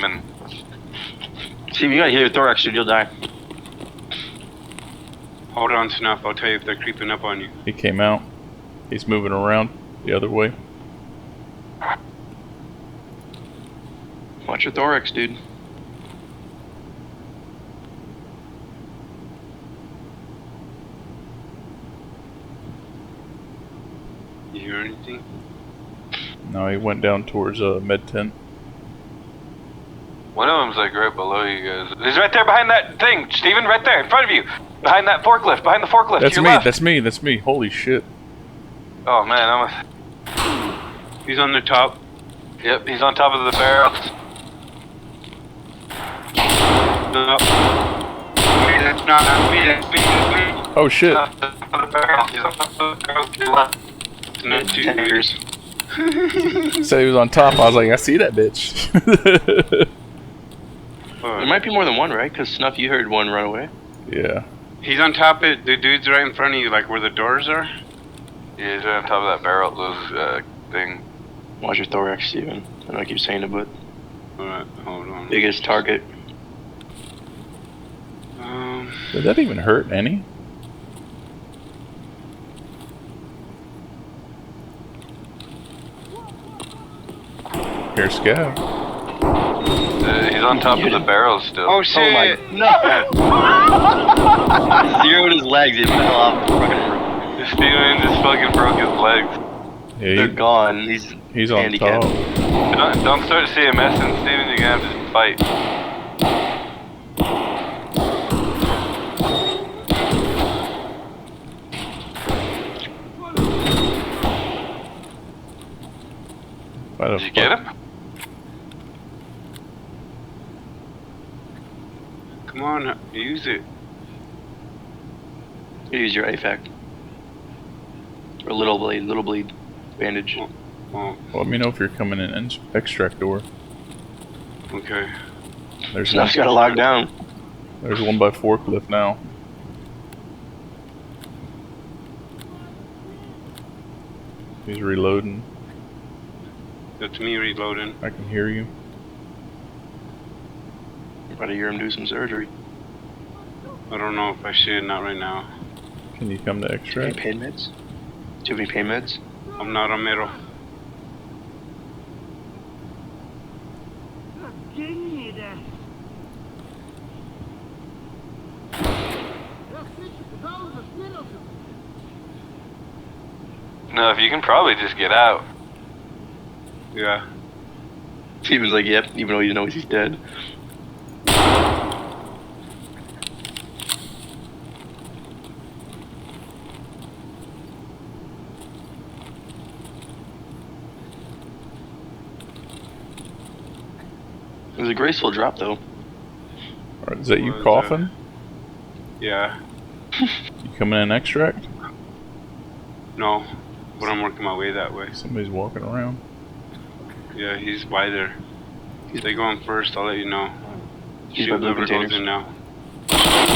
screaming. See, you gotta hear your thorax, dude. You'll die. Hold on, Snuff. I'll tell you if they're creeping up on you. He came out. He's moving around the other way. Watch your thorax, dude. You hear anything? No, he went down towards med tent. One of them's like right below you guys. He's right there behind that thing, Steven, right there in front of you. Behind that forklift, behind the forklift. That's to your me, left. that's me, that's me. Holy shit. Oh man, He's on the top. Yep, he's on top of the barrels. No. That's not me. That's me. That's me. Oh shit. On top of the barrel. He's on top of the barrel to your left. It's not two Tankers. Said he was on top. I was like, I see that bitch. There might be more than one, right? Because Snuff, you heard one run away. Yeah. He's on top of the dude's right in front of you, like where the doors are. Yeah, he's right on top of that barrel, those thing. Watch your thorax, Steven. I know I keep saying it, but Alright, hold on. biggest target. Did that even hurt any? Here's Scav. He's on top of the barrel still. Oh shit! Oh my no! Zeroed his legs, he fell off the fucking roof. Steven just fucking broke his legs. Yeah, They're gone. he's on handicapped. top. Don't start CMSing, Steven, you're gonna have to fight. Why the Did you fuck? get him? Come on, use it. Use your AFAC. Or little bleed. Bandage. Oh, Let me know if you're coming in extract door. okay. There's Snuff's gotta lock down. There's one by forklift now. He's reloading. That's me reloading. I can hear you. You're about to hear him do some surgery. I don't know if I should, not right now. Can you come to Do you have extract? any pain meds? Do you have any pain meds? I'm not on middle. No, if you can probably just get out. Yeah. Steven's like, yep, even though he knows he's dead. It was a graceful drop, though. Or is that you What was coughing? Yeah. You coming in extract? No. But I'm working my way that way. Somebody's walking around. Yeah, he's by there. They going first, I'll let you know. He's Shoot by blue whoever goes containers. in now.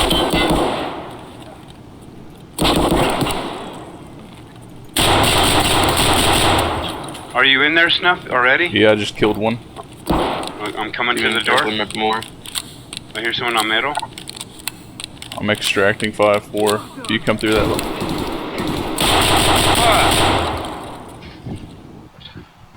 Are you in there, Snuff, already? Yeah, I just killed one. I'm coming to Even the door. remember more. I hear someone on middle. I'm extracting 5-4. Do you come through that? Ah!